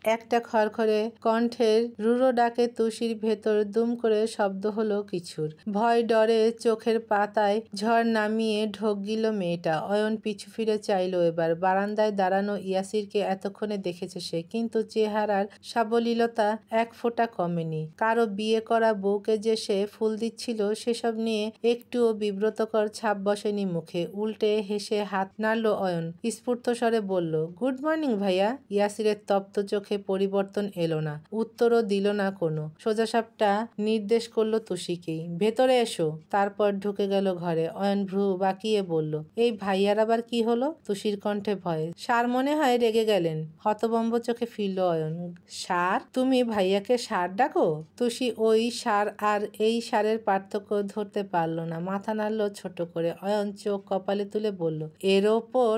একটা খড়খড়ে কণ্ঠের রুড়ো ডাকে তুষির ভেতর দুম করে শব্দ হলো কিছুর। ভয় ডরে চোখের পাতায় ঝড় নামিয়ে ঢোক গিল মেয়েটা। অয়ন পিছু ফিরে চাইল এবার। বারান্দায় দাঁড়ানো ইয়াসিরকে এতক্ষণে দেখেছে সে, কিন্তু চেহারার সাবলীলতা এক ফোঁটা কমেনি। কারো বিয়ে করা বউকে যে সে ফুল দিচ্ছিল সেসব নিয়ে একটুও বিব্রতকর ছাপ বসেনি মুখে। উল্টে হেসে হাত নাড়ল অয়ন, স্ফূর্ত স্বরে বলল, গুড মর্নিং ভাইয়া। ইয়াসিরের তপ্ত চোখে পরিবর্তন এলো না, উত্তরও দিল না কোনো। সোজাসাপটা নির্দেশ করলো তুষিকেই, ভেতরে এসো। তারপর ঢুকে গেল ঘরে। অয়ন ভ্রু বাঁকিয়ে বলল, এই ভাইয়ার আবার কি হলো? তুষির কণ্ঠে ভয়। সার মনে হয় রেগে গেলেন। হতবম্ব চোখে ফিরল অয়ন। সার? তুমি ভাইয়াকে সার ডাকো? তুষি ওই সার আর এই সারের পার্থক্য ধরতে পারল না, মাথা নাড়ল ছোট করে। অয়ন চোখ কপালে তুলে বলল, এর ওপর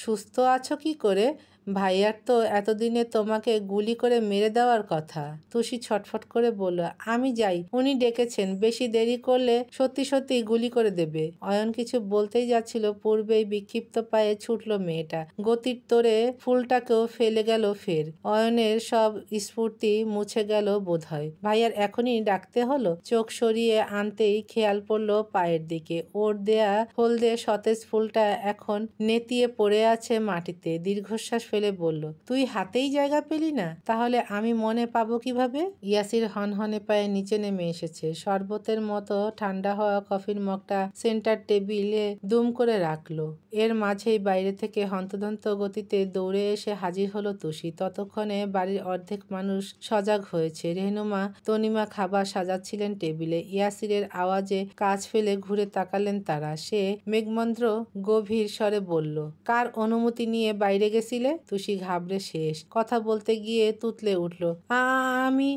সুস্থ আছো কি করে? ভাইয়ার তো এতদিনে তোমাকে গুলি করে মেরে দেওয়ার কথা। তুষি ছটফট করে বলল, আমি যাই, উনি ডেকেছেন, বেশি দেরি করলে সত্যি সত্যি গুলি করে দেবে। অয়ন কিছু বলতেই যাচ্ছিল, পূর্বেই বিক্ষিপ্ত পায়ে ছুটল মেয়েটা। গতির তোরে ফুলটাকেও ফেলে গেল ফের। অয়নের সব স্ফূর্তি মুছে গেল বোধহয়। ভাইয়ার এখনই ডাকতে হলো? চোখ সরিয়ে আনতেই খেয়াল পড়ল পায়ের দিকে। ওর দেয়া হলদে সতেজ ফুলটা এখন নেতিয়ে পড়ে আছে মাটিতে। দীর্ঘশ্বাস ফেলে বলল, তুই হাতেই জায়গা পেলি না? তাহলে আমি মনে পাবো কিভাবে? ইয়াসির হনহনে পায়ে নিচে নেমে এসেছে। শরবতের মতো ঠান্ডা হওয়া কফির মগটা সেন্টার টেবিলে দুম করে রাখলো। এর মাঝেই বাইরে থেকে হন্তদন্ত গতিতে দৌড়ে এসে হাজির হলো তুষি। ততক্ষণে বাড়ির অর্ধেক মানুষ সজাগ হয়েছে। রেহনুমা, তনিমা খাবার সাজাচ্ছিলেন টেবিলে। ইয়াসিরের আওয়াজে কাজ ফেলে ঘুরে তাকালেন তারা। সে মেঘমন্দ্র গভীর স্বরে বলল, কার অনুমতি নিয়ে বাইরে গেছিলে? তুষি ঘাবড়ে শেষ। কথা বলতে গিয়ে তুতলে উঠল, আমি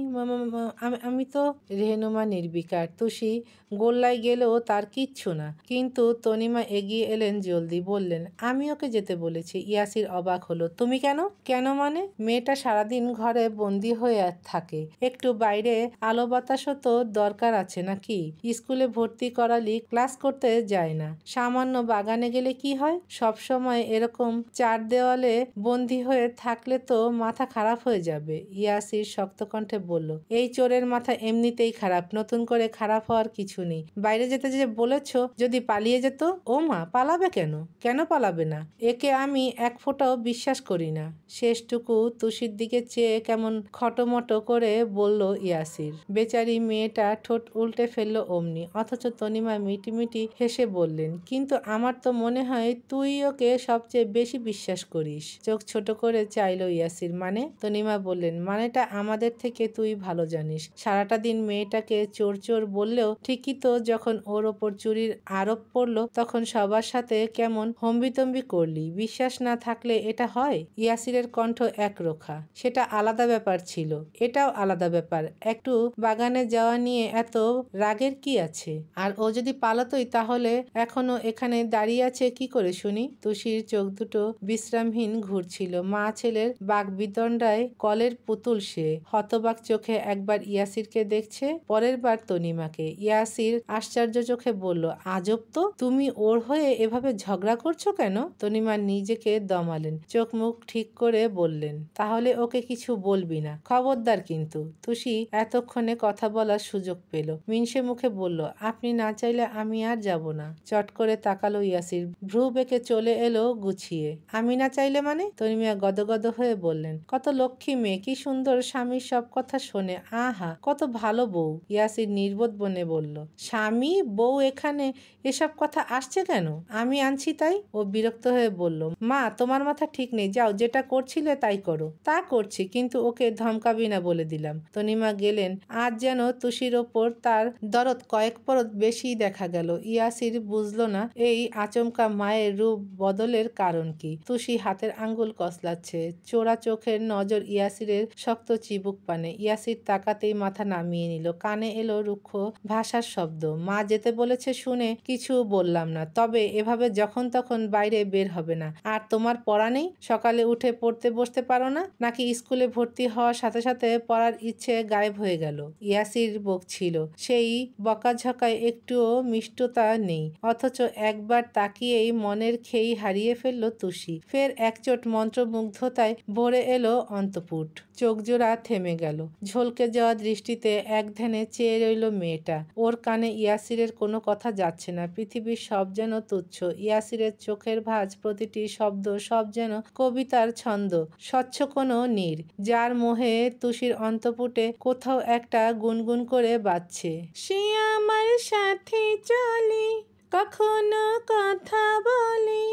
আমি তো। রেহনুমা নির্বিকার। তুষি গোল্লায় গেলেও তার কিচ্ছু না। কিন্তু তনিমা এগিয়ে এলেন জলদি, বললেন, আমি ওকে যেতে বলেছি। ইয়াসির অবাক হলো, তুমি কেন? কেন মানে? মেয়েটা সারাদিন ঘরে বন্দি হয়ে থাকে, একটু বাইরে আলো বাতাসও তো দরকার আছে নাকি? স্কুলে ভর্তি করালি ক্লাস করতে যায় না, সামান্য বাগানে গেলে কি হয়? সব সময় এরকম চার দেওয়ালে বন্দি হয়ে থাকলে তো মাথা খারাপ হয়ে যাবে। ইয়াসির শক্ত কণ্ঠে বলল, এই চোরের মাথা এমনিতেই খারাপ, নতুন করে খারাপ হওয়ার কিছু নেই। বাইরে যেতে যে বলেছ, যদি পালিয়ে যেত? ও মা, পালাবে কেন? কেন পালাবে না? একে আমি এক ফোঁটাও বিশ্বাস করি না। শেষটুকু তুষির দিকে চেয়ে কেমন খটোমটো করে বলল ইয়াসির। বেচারি মেয়েটা ঠোঁট উল্টে ফেলল অমনি। অথচ তনিমা মিটিমিটি হেসে বললেন, কিন্তু আমার তো মনে হয় তুই ওকে সবচেয়ে বেশি বিশ্বাস করিস। চোখ ছোট করে চাইল ইয়াসির। মানে? তনিমা বললেন, মানেটা আমাদের থেকে তুই ভালো জানিস। সারাটা দিন মেয়েটাকে চোর চোর বললেও ঠিকই তো যখন ওর ওপর চুরির আরোপ পড়ল তখন সবার সাথে কেমন হম্বিতম্বি করলি। বিশ্বাস না থাকলে এটা হয়? ইয়াসিরের কণ্ঠ একরোখা। সেটা আলাদা ব্যাপার ছিল, এটাও আলাদা ব্যাপার। একটু বাগানে যাওয়া নিয়ে এত রাগের কি আছে? আর ও যদি পালাতোই তাহলে এখনো এখানে দাঁড়িয়ে আছে কি করে শুনি? তুষির চোখ দুটো বিশ্রামহীন ঘুরছিল। মা ছেলের বাগবিতণ্ডায় কলের পুতুল সে। হতবাক চোখে একবার ইয়াসিরকে দেখছে, পরের বার তনিমাকে। ইয়াসির আশ্চর্য চোখে বলল, আজব তো, তুমি ওর হয়ে এভাবে ঝগড়া করছো কেন? তনিমা নিজেকে দমালেন, চোখ মুখ ঠিক করে বললেন, তাহলে ওকে কিছু বলবি না, খবরদার কিন্তু। তুষি এতক্ষণে কথা বলার সুযোগ পেল। মিনসে মুখে বলল, আপনি না চাইলে আমি আর যাব না। চট করে তাকালো ইয়াসির, ভ্রু বেঁকে চলে এলো গুছিয়ে। আমি না চাইলে মানে? তনিমা গদগদ হয়ে বললেন, কত লক্ষ্মী মেয়ে, কি সুন্দর স্বামীর সব কথা শোনে, আহা কত ভালো বউ। ইয়াসির নির্বোধ বনে বলল, স্বামী বউ এখানে এসব কথা আসছে কেন? আমি আনছি তাই। ও বিরক্ত হয়ে বলল, মা তোমার মাথা ঠিক নেই, যাও যেটা করছিলে তাই করো। তা করছি, কিন্তু ওকে ধমকাবি না বলে দিলাম। তনিমা গেলেন। আজ যেন তুষির ওপর তার দরদ কয়েক পরত বেশি দেখা গেল। ইয়াসির বুঝল না এই আচমকা মায়ের রূপ বদলের কারণ কি। তুষি হাতের আঙ্গুল কসলাচ্ছে। চোরা চোখের নজর ইয়াসিরের শক্ত চিবুক পানে। ইয়াসির তাকাতেই মাথা নামিয়ে নিল। কানে এলো রুক্ষ ভাষার শব্দ, মা যেতে বলেছে শুনে কিছু বললাম না, তবে এভাবে যখন তখন বাইরে বের হবে না। আর তোমার পড়া নেই? সকালে উঠে পড়তে বসতে পারো না নাকি? স্কুলে ভর্তি হওয়ার সাথে সাথে পড়ার ইচ্ছে গায়েব হয়ে গেল। ইয়াসির বকছিল, সেই বকাঝকায় একটুও মিষ্টতা নেই। অথচ একবার তাকিয়েই মনের খেই হারিয়ে ফেলল তুষি। ফের একচোট মন মন্ত্রমুগ্ধতায় ভরে এলো অন্তপুট। চোখজোড়া থেমে গেল। ঝলকে যাওয়া দৃষ্টিতে এক ধ্যানে চেয়ে রইল মেয়েটা। ওর কানে ইয়াসিরের কোনো কথা যাচ্ছে না। পৃথিবীর সব যেন তুচ্ছ। ইয়াসিরের চোখের ভাঁজ, প্রতিটি শব্দ সব যেন কবিতার ছন্দ, স্বচ্ছ কোনো নীর, যার মোহে তুষির অন্তপুটে কোথাও একটা গুনগুন করে বাজছে। সে আমার সাথে চলে, কখনো কথা বলে,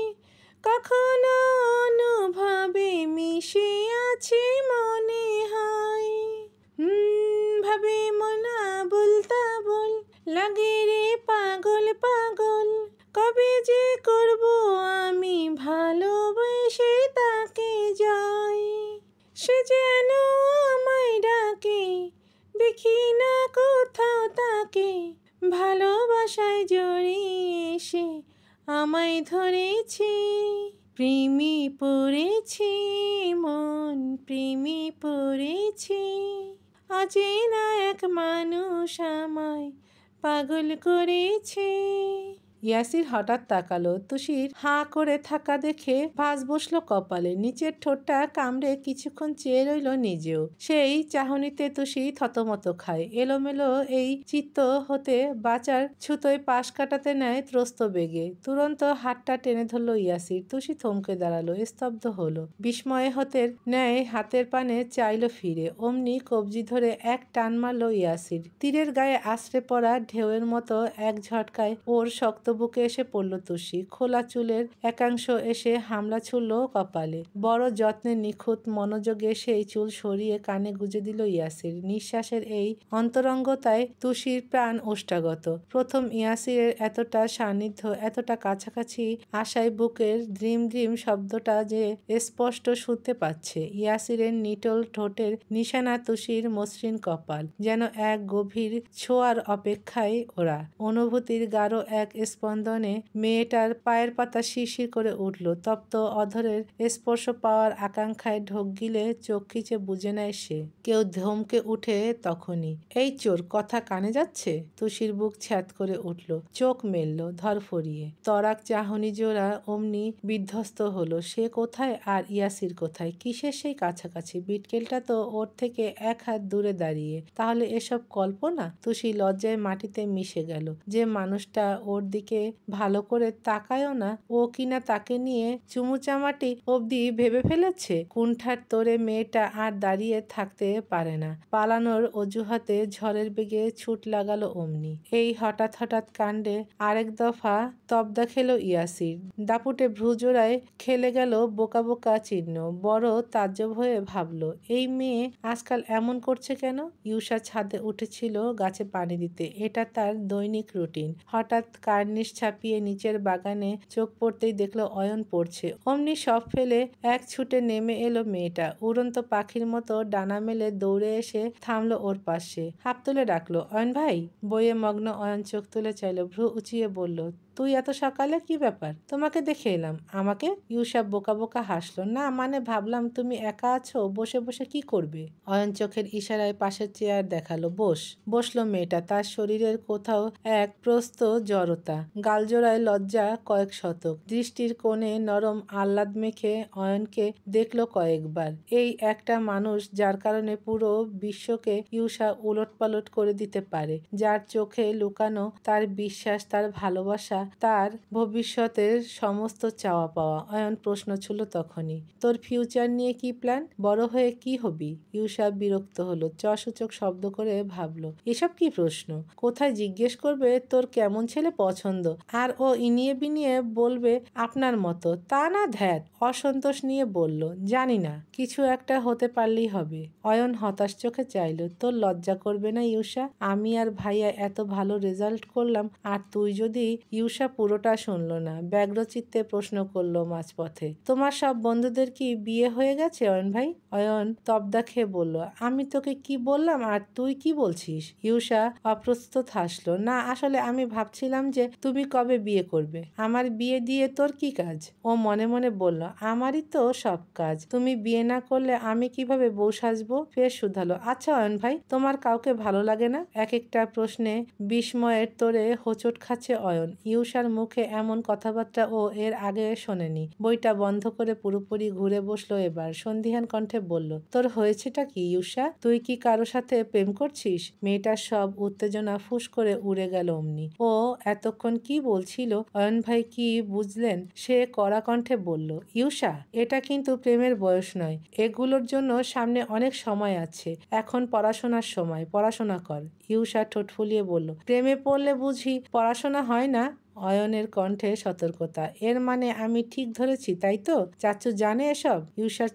কখনো অনুভবে মিশে আছে মনে হয়। ভাবে মন আবুল তাবুল, লাগে রে পাগল পাগল, কবে যে করব আমি ভালোবেসে তাকে জয়। সে যেন আমায় ডাকে, দেখি না কোথাও তাকে, ভালোবাসায় জড়িয়ে সে আমায় ধরেছে। প্রেমে পড়েছে মন, প্রেমে পড়েছে, অচেনা এক মানুষ আমায় পাগল করেছে। ইয়াসির হঠাৎ তাকালো। তুষির হাঁ করে থাকা দেখে ভাঁজ বসলো কপালে। নিচের ঠোঁটটা কামড়ে কিছুক্ষণ চেয়ে রইল নিজেও। সেই চাহনিতে তুষি থতমত খায়। এলোমেলো এই চিত্ত হতে বাঁচার ছুতোয় পাশ কাটাতে নেয় ত্রস্ত বেগে। তুরন্ত হাতটা টেনে ধরল ইয়াসির। তুষি থমকে দাঁড়ালো, স্তব্ধ হলো। বিস্ময়ে হতে ন্যায় হাতের পানে চাইল ফিরে। অমনি কবজি ধরে এক টান মারল ইয়াসির। তীরের গায়ে আছড়ে পড়া ঢেউয়ের মতো এক ঝটকায় ওর শক্ত বুকে এসে পড়ল তুষি। খোলা চুলের একাংশ এসে হামলা ছুড়ল কপালে। বড় যত্নে নিখুঁত মনোযোগে সেই চুল সরিয়ে কানে গুজে দিল ইয়াসির। নিঃশ্বাসের এই অন্তরঙ্গতায় তুষির প্রাণ ওষ্ঠাগত। প্রথম ইয়াসিরের এতটা সান্নিধ্য, এতটা কাছাকাছি আশায় বুকের দ্রিম দ্রিম শব্দটা যে স্পষ্ট শুনতে পাচ্ছে। ইয়াসিরের নিটোল ঠোঁটের নিশানা তুষির মসৃণ কপাল, যেন এক গভীর ছোঁয়ার অপেক্ষায় ওরা। অনুভূতির গাঢ় এক স্পন্দনে মেয়েটার পায়ের পাতা শিরশির করে উঠল। তপ্ত অধরের স্পর্শ পাওয়ার আকাঙ্ক্ষায় ঢোক গিলে চোখ খিচে বুঝে নেয় সে। কেউ ধমকে উঠে তখনই, এই চোর, কথা কানে যাচ্ছে? তুষির বুক ছ্যাদ করে উঠল, চোখ মেলল ধরফরিয়ে। তরাক চাহনি জোড়া অমনি বিধ্বস্ত হলো। সে কোথায় আর ইয়াসির কোথায়? কিসের সেই কাছাকাছি? বিটকেলটা তো ওর থেকে এক হাত দূরে দাঁড়িয়ে। তাহলে এসব কল্পনা? তুষি লজ্জায় মাটিতে মিশে গেল। যে মানুষটা ওর দিকে ভালো করে তাকায়ও না, ও কিনা তাকে নিয়ে চুমুচামাটি অবধি ভেবে ফেলেছে। কুণ্ঠার তোরে মেয়েটা আর দাঁড়িয়ে থাকতে পারে না। পালানোর অজুহাতে ঝড়ের বেগে ছুট লাগালো অমনি। এই হঠাৎ হঠাৎ কাণ্ডে আরেক দফা তবদা খেল ইয়াসির। দাপুটে ভ্রুজোড়ায় খেলে গেল বোকা বোকা চিহ্ন। বড় তাজ্জব হয়ে ভাবল, এই মেয়ে আজকাল এমন করছে কেন? ইউষা ছাদে উঠেছিল গাছে পানি দিতে। এটা তার দৈনিক রুটিন। হঠাৎ কার্নিশ ছাপিয়ে নিচের বাগানে চোখ পড়তেই দেখলো অয়ন পড়ছে। অমনি সব ফেলে এক ছুটে নেমে এলো মেয়েটা। উড়ন্ত পাখির মতো ডানা মেলে দৌড়ে এসে থামলো ওর পাশে। হাত তুলে ডাকলো, অয়ন ভাই। বইয়ে মগ্ন অয়ন চোখ তুলে চাইল, ভ্রু উঁচিয়ে বলল, তুই এত সকালে? কি ব্যাপার? তোমাকে দেখে এলাম। আমাকে? ইউসা বোকা বোকা হাসলো। না মানে ভাবলাম তুমি একা আছো, বসে বসে কি করবে। অয়ন চোখের ইশারায় পাশের চেয়ার দেখালো। বসলো মেয়েটা। তার শরীরের কোথাও এক প্রস্ত জড়তা, গালজোড়ায় লজ্জা কয়েক শতক। দৃষ্টির কোণে নরম আহ্লাদ মেখে অয়নকে দেখলো কয়েকবার। এই একটা মানুষ যার কারণে পুরো বিশ্বকে ইউসা উলটপালট করে দিতে পারে, যার চোখে লুকানো তার বিশ্বাস, তার ভালোবাসা, তার ভবিষ্যতের সমস্ত চাওয়া পাওয়া। অয়ন প্রশ্ন ছিল তখনই, তোর ফিউচার নিয়ে কি প্ল্যান? বড় হয়ে কি হবি? ইউসা বিরক্ত হলো, চসূচক শব্দ করে ভাবলো, এসব কি প্রশ্ন? কোথায় জিজ্ঞেস করবে তোর কেমন ছেলে পছন্দ, আর ও ইনিয়ে বিনিয়ে বলবে আপনার মতো? তা না, ধ্যাত। অসন্তোষ নিয়ে বলল, জানি না, কিছু একটা হতে পারলেই হবে। অয়ন হতাশ চোখে চাইল, তোর লজ্জা করবে না ইউসা? আমি আর ভাইয়া এত ভালো রেজাল্ট করলাম, আর তুই যদি। ইউসা পুরোটা শুনল না, ব্যগ্রচিত্তে প্রশ্ন করলো মাঝপথে, তোমার সব বন্ধুদের কি বিয়ে হয়ে গেছে অয়ন ভাই? অয়ন তবদা খেয়ে বলল, আমি তোকে কি বললাম আর তুই কি বলছিস? ইউসা অপ্রস্তুত হাসলো, না আসলে আমি ভাবছিলাম যে তুমি কবে বিয়ে করবে। আমার বিয়ে দিয়ে তোর কি কাজ? ও মনে মনে বলল, আমারই তো সব কাজ। তুমি বিয়ে না করলে আমি কিভাবে বউ সাজবো? ফের শুধালো, আচ্ছা অয়ন ভাই, তোমার কাউকে ভালো লাগে না? এক একটা প্রশ্নে বিস্ময়ের তোরে হোঁচট খাচ্ছে অয়ন। ইউষার মুখে এমন কথাবার্তা ও এর আগে শোনেনি। বইটা বন্ধ করে পুরোপুরি ঘুরে বসলো এবার। সন্দিহান কণ্ঠে বলল, তোর হয়েছেটা কি ইউষা? তুই কি কারো সাথে প্রেম করছিস? মেয়েটার সব উত্তেজনা ফুস করে উড়ে গেল অমনি। ও এতক্ষণ কি বলছিল? অয়ন ভাই কি বুঝলেন? সে কড়া কণ্ঠে বলল, ইউষা, এটা কিন্তু প্রেমের বয়স নয়। এগুলোর জন্য সামনে অনেক সময় আছে। এখন পড়াশোনার সময়, পড়াশোনা কর। ইউষা ঠোঁট ফুলিয়ে বলল, প্রেমে পড়লে বুঝি পড়াশোনা হয় না? অয়নের কণ্ঠে সতর্কতা। এর মানে আমি ঠিক ধরেছি তাই তো? চাচু জানে এসব? ইউষার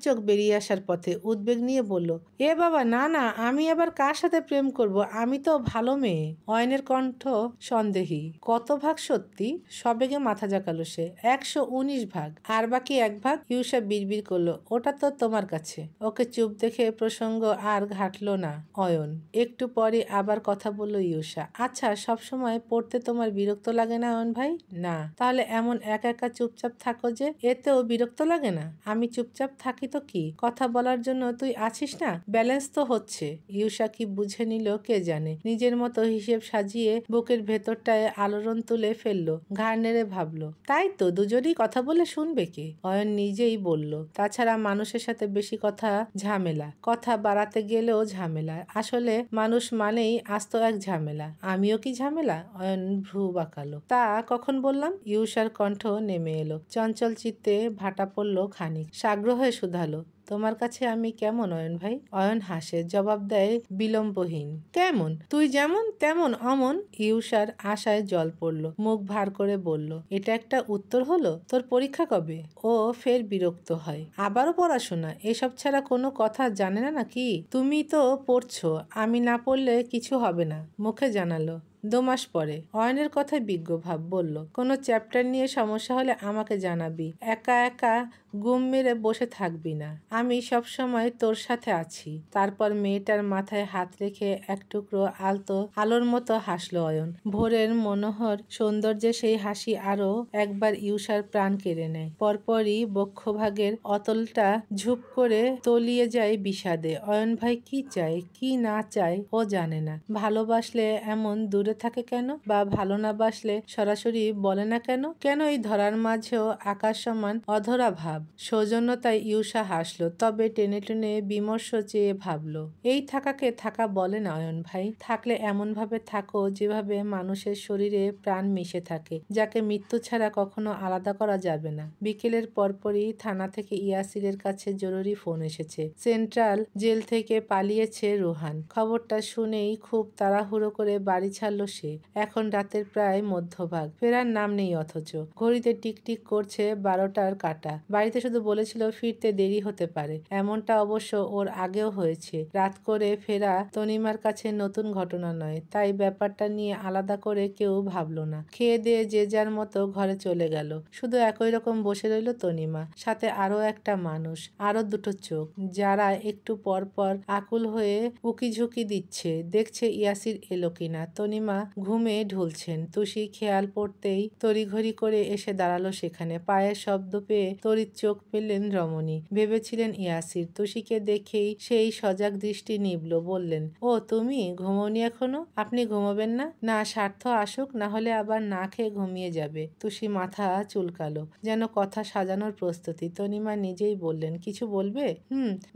চোখ বেরিয়ে আসার পথে উদ্বেগ নিয়ে বলল, এ বাবা, না না, আমি আবার কার সাথে প্রেম করব? আমি তো ভালো মেয়ে। অয়নের কণ্ঠ সন্দেহী। কত ভাগ সত্যি? সবেগে মাথা জাকালো সে। 119 ভাগ। আর বাকি 1 ভাগ? ইউষা বিড়বিড় করলো, ওটা তো তোমার কাছে। ওকে চুপ দেখে প্রসঙ্গ আর ঘাটল না অয়ন। একটু পরে আবার কথা বলল ইউষা, আচ্ছা, সবসময় পড়তে তোমার বিরক্ত লাগে না অয়ন ভাই? না। তাহলে এমন একা একা চুপচাপ থাকো যে, এতেও বিরক্ত লাগে না? আমি চুপচাপ থাকি তো কি, কথা বলার জন্য তুই আছিস না? ব্যালেন্স তো হচ্ছে। ইউষা কি বুঝে নিল কে জানে। নিজের মতো হিসেব সাজিয়ে বুকের ভেতরটায় আলোড়ন তুলে ফেললো। ঘাড় নেড়ে ভাবলো, তাই তো, দুজনেই কথা বলে শুনবে কে? অয়ন নিজেই বলল, তাছাড়া মানুষের সাথে বেশি কথা ঝামেলা, কথা বাড়াতে গেলেও ঝামেলা। আসলে মানুষ মানেই আস্ত এক ঝামেলা। আমিও কি ঝামেলা? অয়ন ভ্রু বাঁকালো। তা কখন বললাম? ইউষার কণ্ঠ নেমে এলো। চঞ্চল চিত্তে ভাটা পড়ল খানিক। সাগ্রহে শুধালো, তোমার কাছে আমি কেমন অয়ন ভাই? অয়ন হাসে, জবাব দেয় বিলম্বহীন, কেমন? তুই যেমন তেমন অমন। ইউষার আশায় জল পড়ল। মুখ ভার করে বলল, এটা একটা উত্তর হলো? তোর পরীক্ষা কবে? ও ফের বিরক্ত হয়। আবারও পড়াশোনা? এসব ছাড়া কোনো কথা জানে না নাকি? তুমি তো পড়ছো, আমি না পড়লে কিছু হবে না, মুখে জানালো। 2 মাস পরে। অয়নের কথায় বিজ্ঞ ভাব বলল, কোনো চ্যাপ্টার নিয়ে সমস্যা হলে আমাকে জানাবি। একা একা গুম মেরে বসে থাকবি না। আমি সব সময় তোর সাথে আছি। তারপর মেয়েটার মাথায় হাত রেখে এক টুকরো আলতো আলোর মতো হাসলো অয়ন। ভোরের মনোহর সৌন্দর্যে সেই হাসি আরো একবার ইউষার প্রাণ কেড়ে নেয়। পরপরই বক্ষভাগের অতলটা ঝুপ করে তলিয়ে যায় বিষাদে। অয়ন ভাই কি চায় কি না চায় ও জানে না। ভালোবাসলে এমন দূরে থাকে কেন? বা ভালো না বাসলে সরাসরি বলে না কেন? কেন এই ধরার মাঝেও আকাশ সমান অধরা ভাব? সৌজন্যতায় ইউষা হাসলো, তবে টেনে টেনে বিমর্ষ চেয়ে ভাবলো, এই থাকাকে থাকা বলে না অয়ন ভাই। থাকলে এমন ভাবে থাকো যেভাবে মানুষের শরীরে প্রাণ মিশে থাকে, যাকে মৃত্যু ছাড়া কখনো আলাদা করা যাবে না। বিকেলের পরপরই থানা থেকে ইয়াসিরের কাছে জরুরি ফোন এসেছে। সেন্ট্রাল জেল থেকে পালিয়েছে রোহান। খবরটা শুনেই খুব তাড়াহুড়ো করে বাড়ি ছাড়লো সে। এখন রাতের প্রায় মধ্যভাগ। ফেরার নাম নেই, অথচ ঘড়িতে টিকটিক করছে 12টার কাঁটা। বাড়িতে শুধু বলেছিল ফিরতে দেরি হতে পারে। এমনটা অবশ্য ওর আগেও হয়েছে। রাত করে ফেরা তনিমার কাছে নতুন ঘটনা নয়, তাই ব্যাপারটা নিয়ে আলাদা করে কেউ ভাবলো না। খেয়ে দিয়ে যে যার মতো ঘরে চলে গেল। শুধু একই রকম বসে রইল তনিমা, সাথে আরো একটা মানুষ, আরো দুটো চোখ, যারা একটু পর পর আকুল হয়ে উকিঝুঁকি দিচ্ছে, দেখছে ইয়াসির এলো কিনা। তনিমা ঘুমে ঢুলছেন। তুষি খেয়াল পড়তেই তড়িঘড়ি করে এসে দাঁড়ালো সেখানে। পায়ের শব্দ পেয়ে তড়িৎ চোখ পেলেন রমণী। ভেবেছিলেন ইয়াসির। তুষিকে দেখেই সেই সজাগ দৃষ্টি নিবল। বললেন, ও তুমি ঘুমোনি এখনো? আপনি ঘুমাবেন না? না, স্বার্থ আসুক, না হলে আবার না খেয়ে ঘুমিয়ে যাবে। তুষি মাথা চুলকালো, যেন কথা সাজানোর প্রস্তুতি। তনিমা নিজেই বললেন, কিছু বলবে?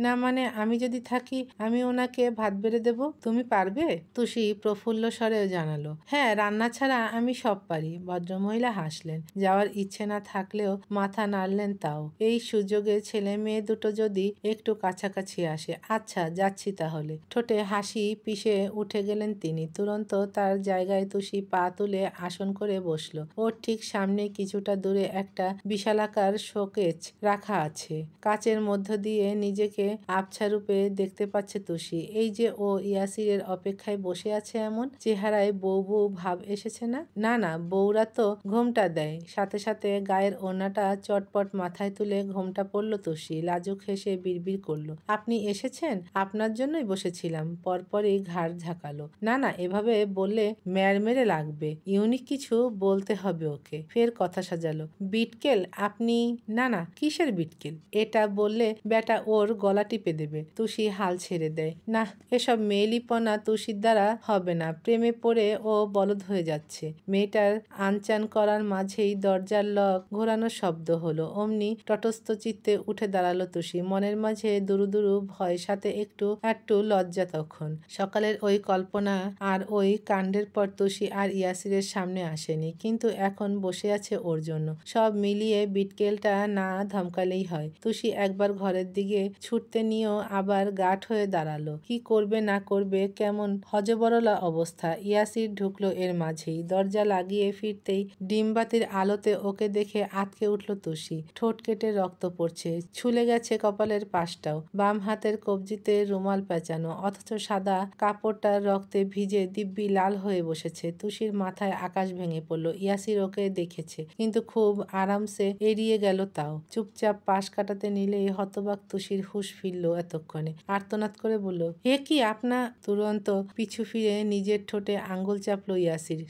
না মানে, আমি যদি থাকি আমি ওনাকে ভাত বেড়ে দেব, তুমি পারবে? তুষি প্রফুল্ল স্বরে জানালো, হ্যাঁ, রান্না ছাড়া আমি সব পারি। ভদ্রমহিলা হাসলেন। যাওয়ার ইচ্ছে না থাকলেও মাথা নাড়লেন তাও। এই সুযোগে ছেলে মেয়ে দুটো যদি একটু কাছাকাছি আসে। আচ্ছা, যাচ্ছি তাহলে। ঠোঁটে হাসি পিষে উঠে গেলেন তিনি। তুরন্ত তার জায়গায় তুষি পা তুলে আসন করে বসলো। ওর ঠিক সামনে কিছুটা দূরে একটা বিশালাকার শোকেজ রাখা আছে। কাচের মধ্য দিয়ে নিজেকে আবছা রূপে দেখতে পাচ্ছে তুষি। এই যে ও ইয়াসিরের অপেক্ষায় বসে আছে, এমন চেহারায় বউ বউ ভাব এসেছে না? না না, বউরা তো ঘোমটা দেয়। সাথে সাথে গায়ের ওড়নাটা চটপট মাথায় তুলে ঘোমটা পড়ল তুষি। লাজুক হেসে বিড়বিড় করলো, আপনি এসেছেন? আপনার জন্যই বসেছিলাম। পরপরই ঘাড় ঝাঁকালো। না না, এভাবে বললে ম্যার মেরে লাগবে। ইউনিক কিছু বলতে হবে ওকে। ফের কথা সাজালো, বিটকেল আপনি? না না, কিসের বিটকেল? এটা বললে বেটা ওর গলা টিপে দেবে। তুষি হাল ছেড়ে দেয়। না, এসব মেয়েলিপনা তুষির দ্বারা হবে না। প্রেমে পড়ে করে ও বলদ হয়ে যাচ্ছে। মেয়েটার আনচান করার মাঝেই দরজার লক ঘোরানোর শব্দ হলো। অমনি তটস্থ চিত্তে উঠে দাঁড়ালো তুষি। মনের মাঝে দুরু দুরু ভয়, সাথে একটু লজ্জা। তখন সকালের ওই কল্পনা আর ওই কাণ্ডের পর তুষি আর ইয়াসিরের সামনে আসেনি, কিন্তু এখন বসে আছে ওর জন্য। সব মিলিয়ে বিটকেলটা না ধমকালেই হয়। তুষি একবার ঘরের দিকে ছুটতে নিয়েও আবার গাঢ় হয়ে দাঁড়ালো। কি করবে না করবে কেমন হজবরলা অবস্থা। ইয়াসির ঢুকলো এর মাঝেই। দরজা লাগিয়ে ফিরতেই ডিমবাতির আলোতে ওকে দেখে আঁতকে উঠল তুষি। ঠোঁট কেটে রক্ত পড়ছে, ছুলে গেছে কপালের পাশটাও। বাম হাতের কবজিতে রুমাল পেঁচানো, অথচ সাদা কাপড়টা রক্তে ভিজে দিব্যি লাল হয়ে বসেছে। তুষির মাথায় আকাশ ভেঙে পড়ল। ইয়াসির ওকে দেখেছে, কিন্তু খুব আরামসে এড়িয়ে গেল তাও। চুপচাপ পাশ কাটাতে নিলেই হতবাক তুষির হুঁশ ফিরল এতক্ষণে। আর্তনাদ করে বলল, হে কি আপনা। তুরন্ত পিছু ফিরে নিজের ঠোঁটে আঙ্গুল চাপল ইয়াসির।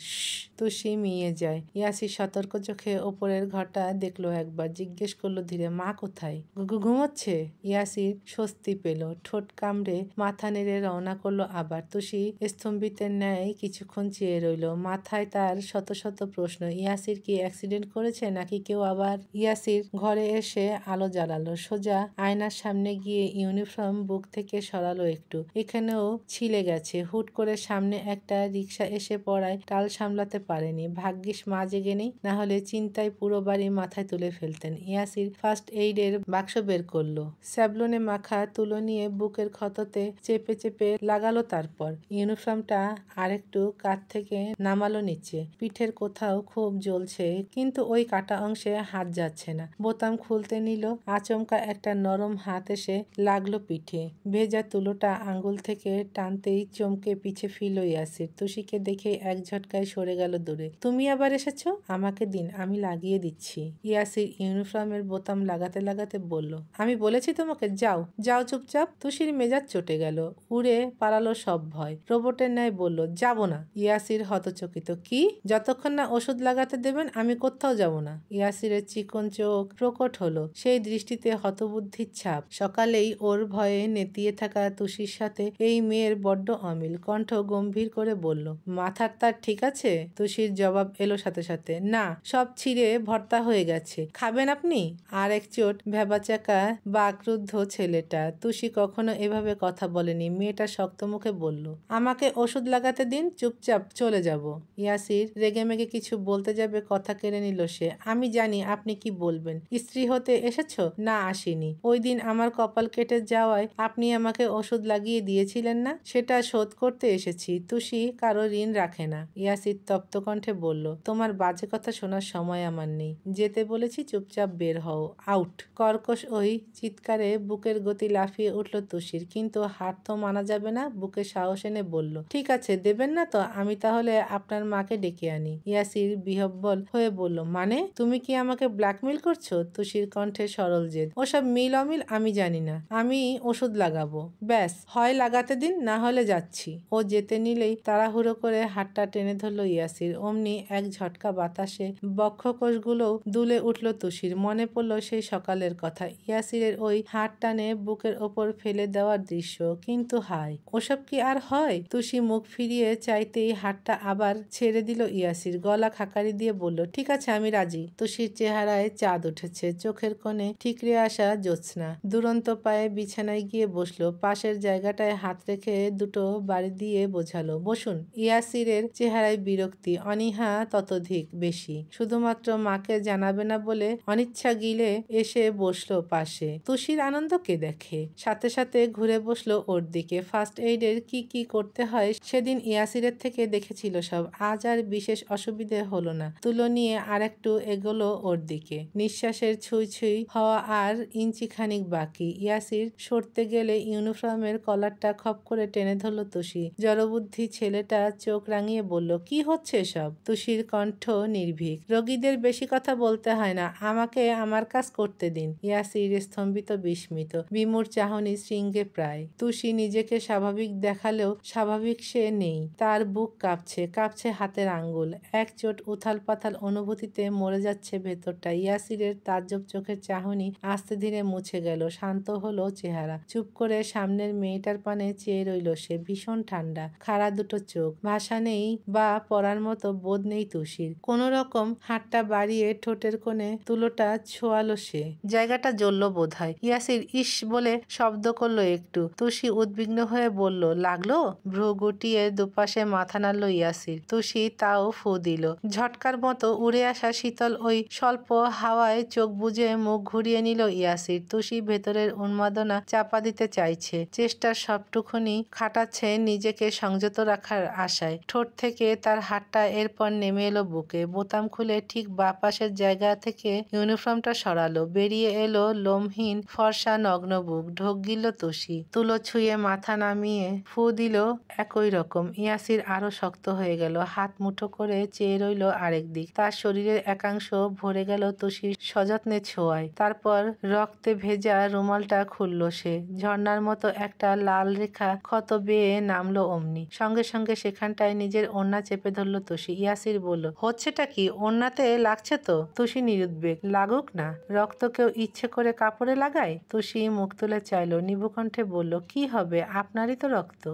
তুষি মিয়ে যায়। ইয়াসির সতর্ক চোখে ওপরের ঘরটা দেখলো একবার, জিজ্ঞেস করলো ধীরে, মা কোথায়? ঘুমোচ্ছে। ইয়াসির স্বস্তি পেল, ঠোঁট কামড়ে মাথা নেড়ে রওনা করলো আবার। তুষি স্তম্ভিতের ন্যায় কিছুক্ষণ চেয়ে রইল। মাথায় তার শত শত প্রশ্ন। ইয়াসির কি অ্যাক্সিডেন্ট করেছে, নাকি কেউ আবার? ইয়াসির ঘরে এসে আলো জ্বালালো, সোজা আয়নার সামনে গিয়ে ইউনিফর্ম বুক থেকে সরালো একটু। এখানেও ছিলে গেছে। হুট করে সামনে একটা রিক্সা এসে পড়ায় টাল সামলাতে পারেনি। ভাগ্যিস মা জেগে নেই, না হলে চিন্তায় পুরো বাড়ি মাথায় তুলে ফেলতেন। ইয়াসির ফার্স্ট এইডের বাক্স বের করলো, স্যাবলনে মাখা তুলো নিয়ে বুকের ক্ষততে চেপে চেপে লাগালো। তারপর ইউনিফর্মটা আরেকটু কাঁধ থেকে নামালো নিচে। পিঠের কোথাও খুব জ্বলছে, কিন্তু ওই কাটা অংশে হাত যাচ্ছে না। বোতাম খুলতে নিল, আচমকা একটা নরম হাত এসে লাগলো পিঠে। ভেজা তুলোটা আঙ্গুল থেকে টানতেই চমকে পিছে ফিরল ইয়াসির। তুষিকে দেখে এক ঝটকায় সরে গেল দূরে। তুমি আবার এসেছো? আমাকে দিন, আমি লাগিয়ে দিচ্ছি। ইয়াসির ইউনিফর্মের বোতাম লাগাতে লাগাতে বলল, আমি বলেছি তোমাকে, যাও যাও চুপচাপ। তুষির মেজাজ চটে গেল, উড়ে পালালো সব ভয়। রোবটের ন্যায় বলল, যাব না। ইয়াসির হতচকিত, কি? যতক্ষণ না ওষুধ লাগাতে দেবেন আমি কোথাও যাব না। ইয়াসিরের চিকন চোখ প্রকট হলো, সেই দৃষ্টিতে হতবুদ্ধির ছাপ। সকালেই ওর ভয়ে নেতিয়ে থাকা তুষির সাথে এই মেয়ের বড্ড অমিল। কণ্ঠ গম্ভীর করে বলল, মাথার তার ঠিক আছে? তুষির জবাব এলো সাথে সাথে, না, সব ছিঁড়ে ভর্তা হয়ে গেছে। খাবেন আপনি? আর এক চোট ভেবাচাকা বাকরুদ্ধ ছেলেটা। তুষি কখনো এভাবে কথা বলেনি। মেয়েটা শক্ত মুখে বলল, আমাকে ওষুধ লাগাতে দিন, চুপচাপ চলে যাব। ইয়াসির রেগেমেগে কিছু বলতে যাবে, কথা কেড়ে নিল সে। আমি জানি আপনি কি বলবেন। স্ত্রী হতে এসেছো? না, আসিনি। ওই দিন আমার কপাল কেটে যাওয়ায় আপনি আমাকে ওষুধ লাগিয়ে দিয়েছিলেন না, সেটা শোধ করতে এসেছি। তুষি কারো ঋণ রাখে না। ইয়াসির তপ্ত কণ্ঠে বলল, তোমার বাজে কথা শোনার সময় আমার নেই। যেতে বলেছি, চুপচাপ বের হও, আউট। কর্কশ ওই চিৎকারে বুকের গতি লাফিয়ে উঠল তুষির, কিন্তু হার তো মানা যাবে না। বুকে সাহস এনে বলল, ঠিক আছে, দেবেন না তো আমি তাহলে আপনার মাকে ডেকে আনি। ইয়াসির বিহব্বল হয়ে বলল, মানে তুমি কি আমাকে ব্ল্যাকমেল করছো? তুষির কণ্ঠে সরল জেদ। ওসব মিল অমিল আমি জানি না, আমি ওষুধ লাগাবো, ব্যাস। হয় লাগাতে দিন, না হলে যাচ্ছি। ও যেতে নিলেই তাড়াহুড়ো করে হাতটা টেনে ধরল ইয়াসির। অমনি এক ঝটকা বাতাসে বক্ষকোষগুলো দুলে উঠল তুষির। মনে পড়ল সেই সকালের কথা, ইয়াসিরের ওই হাত টানে বুকের ওপর ফেলে দেওয়ার দৃশ্য। কিন্তু হায়, ওসব কি আর হয়? তুষি মুখ ফিরিয়ে চাইতেই হাতটা আবার ছেড়ে দিল ইয়াসির। গলা খাকারি দিয়ে বলল, ঠিক আছে, আমি রাজি। তুষির চেহারায় চাঁদ উঠেছে, চোখের কোণে ঠিকরে আসা জ্যোৎস্না। দুরন্ত পায়ে বিছানায় গিয়ে বসলো। পাশের জায়গাটায় হাত রেখে দুটো বাড়ি দিয়ে বোঝালো, বসুন। ইয়াসিরের চেহারায় বিরক্তি, অনীহা ততোধিক বেশি। শুধুমাত্র মাকে জানাবে না বলে অনিচ্ছা গিলে এসে বসলো পাশে। তুষির আনন্দ কে দেখে? সাথে সাথে ঘুরে বসলো ওর দিকে। ফার্স্ট এইডের কি কি করতে হয় সেদিন ইয়াসিরের থেকে দেখেছিল সব। আজ আর বিশেষ অসুবিধে হলো না। তুলো নিয়ে আরেকটু এগোলো ওর দিকে। নিঃশ্বাসের ছুঁই ছুঁই হওয়া আর ইঞ্চিখানিক বাকি। ইয়াসির সরতে গেলে ইউনিফর্মের কলারটা খপ করে টেনে ধরল তুষি। জড়বুদ্ধি ছেলেটা চোখ রাঙিয়ে বলল, কি হচ্ছে এসব? তুষির কণ্ঠ নির্ভীক, রোগীদের বেশি কথা বলতে হয় না, আমাকে আমার কাজ করতে দিন। ইয়াসির স্তম্ভিত, বিস্মিত, বিমূঢ় চাহনি শৃঙ্গে প্রায়। তুষি নিজেকে স্বাভাবিক দেখালেও স্বাভাবিক সে নেই। তার বুক কাঁপছে, কাঁপছে হাতের আঙ্গুল। এক চোট উথাল পাথাল অনুভূতিতে মরে যাচ্ছে ভেতরটা। ইয়াসিরের তাজ্জব চোখের চাহনি আস্তে ধীরে মুছে গেল। শান্ত হলো চেহারা। চুপ করে সামনের মেয়েটার পানে চেয়ে রইল সে। ভীষণ ঠান্ডা, খাড়া দুটো চোখ, ভাষা নেই বা পড়ার মতো বোধ নেই তুষির। কোনো রকম হাতটা বাড়িয়ে ঠোঁটের কোণে তুলোটা ছোঁয়ালো সে। জায়গাটা জ্বলল বোধহয়। ইয়াসির ইস বলে শব্দ করলো একটু। তুষি উদ্বিগ্ন হয়ে বলল, লাগলো? ভ্রু গুটিয়ে দুপাশে মাথা নাড়ল ইয়াসির। তুষি তাও ফু দিল। ঝটকার মতো উড়ে আসা শীতল ওই স্বল্প হাওয়ায় চোখ বুজে মুখ ঘুরিয়ে নিল ইয়াসির। তুষি ভেতরের উন্মাদনা চাপা দিতে চাইছে, চেষ্টার সবটুকুনি খাটাচ্ছে নিজেকে সংযত রাখার আশায়। ঠোঁট থেকে তার হাতটা এরপর নেমে এলো বুকে। বোতাম খুলে ঠিক বাঁ পাশের জায়গা থেকে ইউনিফর্মটা সরালো। বেরিয়ে এলো লোমহীন ফর্সা নগ্ন বুক। ঢোক গিলল তুষি। তুলো ছুঁয়ে মাথা নামিয়ে ফু দিল একই রকম। ইয়াসির আরো শক্ত হয়ে গেল। হাত মুঠো করে চেয়ে রইল আরেক দিক। তার শরীরের একাংশ ভরে গেল তুষির সযত্নে ছোঁয়ায়। তারপর রক্তে ভেজা রুমালটা খুলল সে। ঝর্ণার মতো একটা লাল রেখা ক্ষত বেয়ে নামলো অমনি। সঙ্গে সঙ্গে সেখানটায় নিজের ওড়না চেপে ধরল তুষি। ইয়াসির বলল, হচ্ছেটা কি? ওড়নাতে লাগছে তো? তুষি নিরুদ্বেগ। লাগুক না, রক্ত কেউ ইচ্ছে করে কাপড়ে লাগায়? তুষি মুখ তুলে চাইল, নিভু কণ্ঠে বলল, কি হবে, আপনারই তো রক্ত।